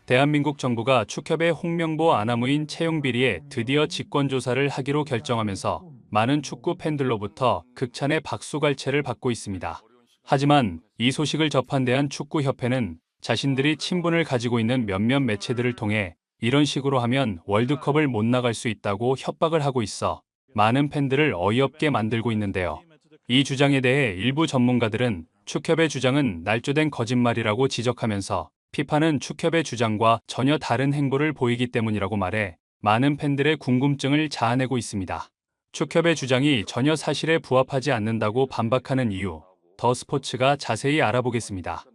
대한민국 정부가 축협의 홍명보 아나무인 채용 비리에 드디어 직권조사를 하기로 결정하면서 많은 축구 팬들로부터 극찬의 박수갈채를 받고 있습니다. 하지만 이 소식을 접한 대한축구협회는 자신들이 친분을 가지고 있는 몇몇 매체들을 통해 이런 식으로 하면 월드컵을 못 나갈 수 있다고 협박을 하고 있어 많은 팬들을 어이없게 만들고 있는데요. 이 주장에 대해 일부 전문가들은 축협의 주장은 날조된 거짓말이라고 지적하면서 피파는 축협의 주장과 전혀 다른 행보를 보이기 때문이라고 말해 많은 팬들의 궁금증을 자아내고 있습니다. 축협의 주장이 전혀 사실에 부합하지 않는다고 반박하는 이유, 더 스포츠가 자세히 알아보겠습니다.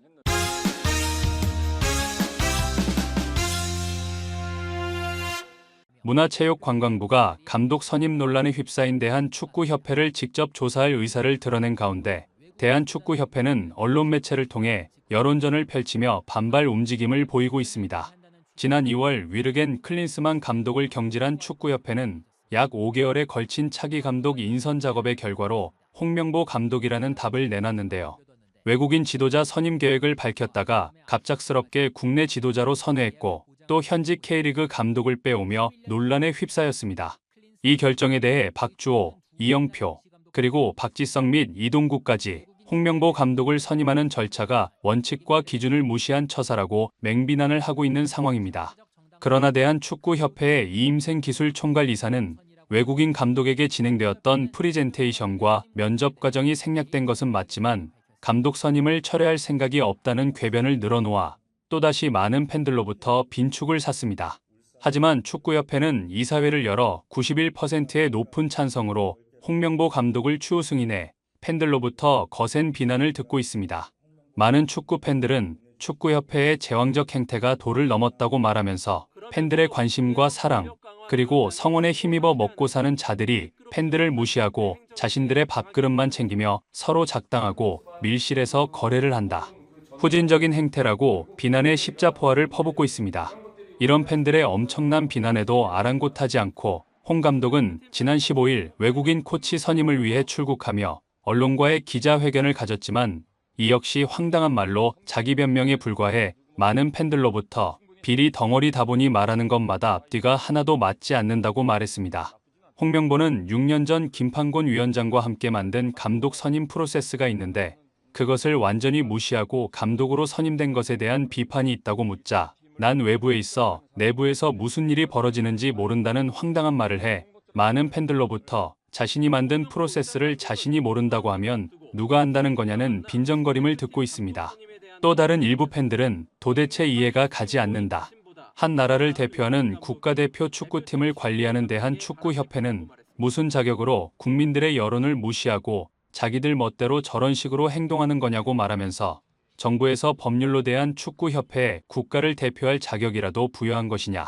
문화체육관광부가 감독 선임 논란에 휩싸인 대한축구협회를 직접 조사할 의사를 드러낸 가운데 대한축구협회는 언론 매체를 통해 여론전을 펼치며 반발 움직임을 보이고 있습니다. 지난 2월 위르겐 클린스만 감독을 경질한 축구협회는 약 5개월에 걸친 차기 감독 인선 작업의 결과로 홍명보 감독이라는 답을 내놨는데요. 외국인 지도자 선임 계획을 밝혔다가 갑작스럽게 국내 지도자로 선회했고 또 현직 K리그 감독을 빼오며 논란에 휩싸였습니다. 이 결정에 대해 박주호, 이영표, 그리고 박지성 및 이동국까지 홍명보 감독을 선임하는 절차가 원칙과 기준을 무시한 처사라고 맹비난을 하고 있는 상황입니다. 그러나 대한축구협회의 이임생 기술총괄이사는 외국인 감독에게 진행되었던 프리젠테이션과 면접 과정이 생략된 것은 맞지만 감독 선임을 철회할 생각이 없다는 궤변을 늘어놓아 또다시 많은 팬들로부터 빈축을 샀습니다. 하지만 축구협회는 이사회를 열어 91%의 높은 찬성으로 홍명보 감독을 추후 승인해 팬들로부터 거센 비난을 듣고 있습니다. 많은 축구 팬들은 축구협회의 제왕적 행태가 도를 넘었다고 말하면서 팬들의 관심과 사랑, 그리고 성원에 힘입어 먹고 사는 자들이 팬들을 무시하고 자신들의 밥그릇만 챙기며 서로 작당하고 밀실에서 거래를 한다. 후진적인 행태라고 비난의 십자포화를 퍼붓고 있습니다. 이런 팬들의 엄청난 비난에도 아랑곳하지 않고 홍 감독은 지난 15일 외국인 코치 선임을 위해 출국하며 언론과의 기자회견을 가졌지만 이 역시 황당한 말로 자기 변명에 불과해 많은 팬들로부터 비리 덩어리 다보니 말하는 것마다 앞뒤가 하나도 맞지 않는다고 말했습니다. 홍명보는 6년 전 김판곤 위원장과 함께 만든 감독 선임 프로세스가 있는데 그것을 완전히 무시하고 감독으로 선임된 것에 대한 비판이 있다고 묻자 난 외부에 있어 내부에서 무슨 일이 벌어지는지 모른다는 황당한 말을 해 많은 팬들로부터 자신이 만든 프로세스를 자신이 모른다고 하면 누가 한다는 거냐는 빈정거림을 듣고 있습니다. 또 다른 일부 팬들은 도대체 이해가 가지 않는다. 한 나라를 대표하는 국가대표 축구팀을 관리하는 대한축구협회는 무슨 자격으로 국민들의 여론을 무시하고 자기들 멋대로 저런 식으로 행동하는 거냐고 말하면서 정부에서 법률로 대한 축구협회에 국가를 대표할 자격이라도 부여한 것이냐.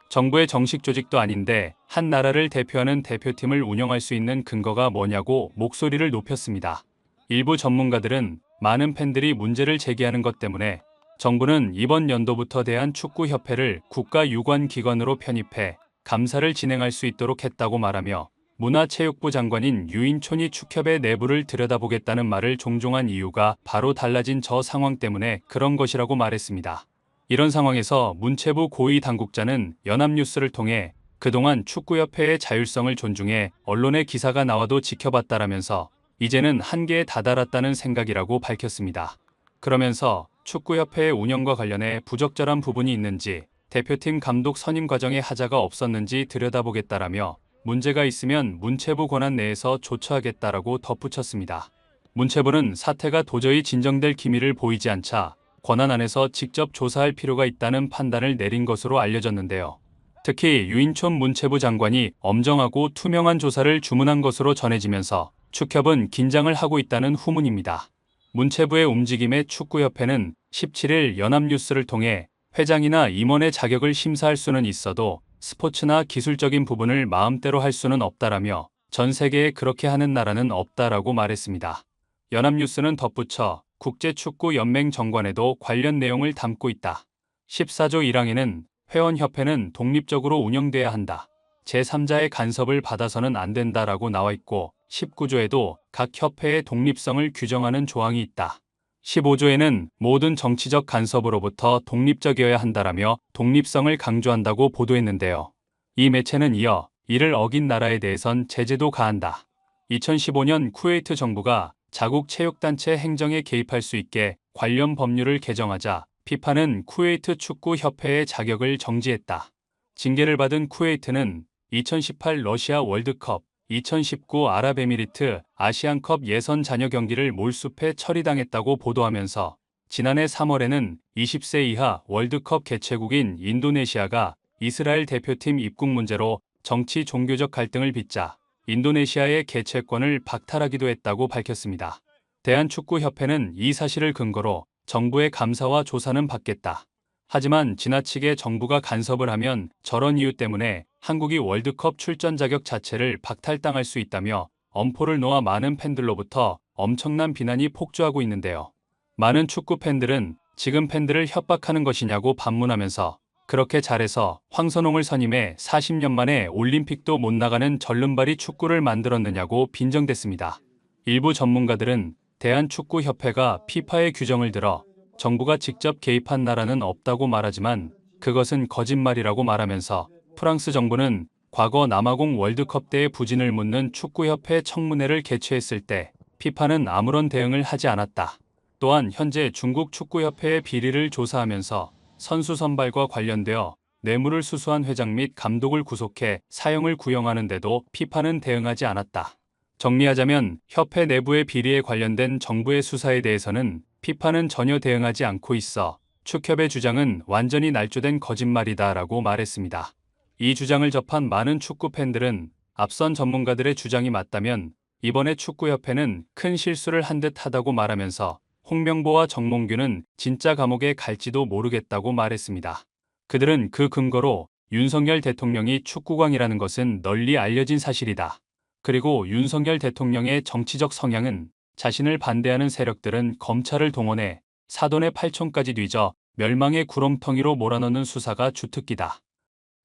정부의 정식 조직도 아닌데 한 나라를 대표하는 대표팀을 운영할 수 있는 근거가 뭐냐고 목소리를 높였습니다. 일부 전문가들은 많은 팬들이 문제를 제기하는 것 때문에 정부는 이번 연도부터 대한축구협회를 국가유관기관으로 편입해 감사를 진행할 수 있도록 했다고 말하며 문화체육부 장관인 유인촌이 축협의 내부를 들여다보겠다는 말을 종종한 이유가 바로 달라진 저 상황 때문에 그런 것이라고 말했습니다. 이런 상황에서 문체부 고위 당국자는 연합뉴스를 통해 그동안 축구협회의 자율성을 존중해 언론의 기사가 나와도 지켜봤다라면서 이제는 한계에 다다랐다는 생각이라고 밝혔습니다. 그러면서 축구협회의 운영과 관련해 부적절한 부분이 있는지 대표팀 감독 선임 과정에 하자가 없었는지 들여다보겠다라며 문제가 있으면 문체부 권한 내에서 조처하겠다라고 덧붙였습니다. 문체부는 사태가 도저히 진정될 기미를 보이지 않자 권한 안에서 직접 조사할 필요가 있다는 판단을 내린 것으로 알려졌는데요. 특히 유인촌 문체부 장관이 엄정하고 투명한 조사를 주문한 것으로 전해지면서 축협은 긴장을 하고 있다는 후문입니다. 문체부의 움직임에 축구협회는 17일 연합뉴스를 통해 회장이나 임원의 자격을 심사할 수는 있어도 스포츠나 기술적인 부분을 마음대로 할 수는 없다라며 전 세계에 그렇게 하는 나라는 없다라고 말했습니다. 연합뉴스는 덧붙여 국제축구연맹 정관에도 관련 내용을 담고 있다. 14조 1항에는 회원협회는 독립적으로 운영돼야 한다. 제3자의 간섭을 받아서는 안 된다라고 나와 있고 19조에도 각 협회의 독립성을 규정하는 조항이 있다. 15조에는 모든 정치적 간섭으로부터 독립적이어야 한다라며 독립성을 강조한다고 보도했는데요. 이 매체는 이어 이를 어긴 나라에 대해선 제재도 가한다. 2015년 쿠웨이트 정부가 자국 체육단체 행정에 개입할 수 있게 관련 법률을 개정하자 피파는 쿠웨이트 축구협회의 자격을 정지했다. 징계를 받은 쿠웨이트는 2018 러시아 월드컵, 2019 아랍에미리트 아시안컵 예선 잔여 경기를 몰수패 처리당했다고 보도하면서 지난해 3월에는 20세 이하 월드컵 개최국인 인도네시아가 이스라엘 대표팀 입국 문제로 정치 종교적 갈등을 빚자 인도네시아의 개최권을 박탈하기도 했다고 밝혔습니다. 대한축구협회는 이 사실을 근거로 정부의 감사와 조사는 받겠다. 하지만 지나치게 정부가 간섭을 하면 저런 이유 때문에 한국이 월드컵 출전 자격 자체를 박탈당할 수 있다며 엄포를 놓아 많은 팬들로부터 엄청난 비난이 폭주하고 있는데요. 많은 축구 팬들은 지금 팬들을 협박하는 것이냐고 반문하면서 그렇게 잘해서 황선홍을 선임해 40년 만에 올림픽도 못 나가는 절름발이 축구를 만들었느냐고 빈정댔습니다. 일부 전문가들은 대한축구협회가 피파의 규정을 들어 정부가 직접 개입한 나라는 없다고 말하지만 그것은 거짓말이라고 말하면서 프랑스 정부는 과거 남아공 월드컵 때의 부진을 묻는 축구협회 청문회를 개최했을 때 피파는 아무런 대응을 하지 않았다. 또한 현재 중국 축구협회의 비리를 조사하면서 선수 선발과 관련되어 뇌물을 수수한 회장 및 감독을 구속해 사형을 구형하는데도 피파는 대응하지 않았다. 정리하자면 협회 내부의 비리에 관련된 정부의 수사에 대해서는 피파는 전혀 대응하지 않고 있어 축협의 주장은 완전히 날조된 거짓말이다라고 말했습니다. 이 주장을 접한 많은 축구 팬들은 앞선 전문가들의 주장이 맞다면 이번에 축구협회는 큰 실수를 한 듯하다고 말하면서 홍명보와 정몽규는 진짜 감옥에 갈지도 모르겠다고 말했습니다. 그들은 그 근거로 윤석열 대통령이 축구광이라는 것은 널리 알려진 사실이다. 그리고 윤석열 대통령의 정치적 성향은 자신을 반대하는 세력들은 검찰을 동원해 사돈의 팔촌까지 뒤져 멸망의 구렁텅이로 몰아넣는 수사가 주특기다.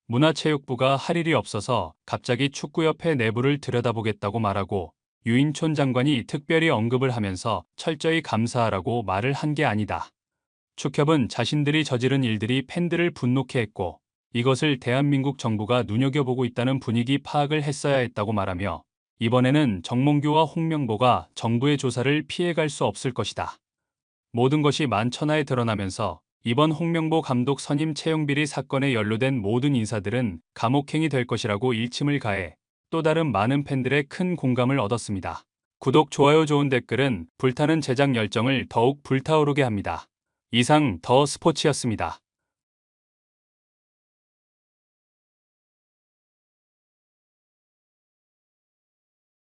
문화체육부가 할 일이 없어서 갑자기 축구협회 내부를 들여다보겠다고 말하고 유인촌 장관이 특별히 언급을 하면서 철저히 감사하라고 말을 한 게 아니다. 축협은 자신들이 저지른 일들이 팬들을 분노케 했고 이것을 대한민국 정부가 눈여겨보고 있다는 분위기 파악을 했어야 했다고 말하며 이번에는 정몽규와 홍명보가 정부의 조사를 피해갈 수 없을 것이다. 모든 것이 만천하에 드러나면서 이번 홍명보 감독 선임 채용비리 사건에 연루된 모든 인사들은 감옥행이 될 것이라고 일침을 가해 또 다른 많은 팬들의 큰 공감을 얻었습니다. 구독, 좋아요, 좋은 댓글은 불타는 제작 열정을 더욱 불타오르게 합니다. 이상 더 스포츠였습니다.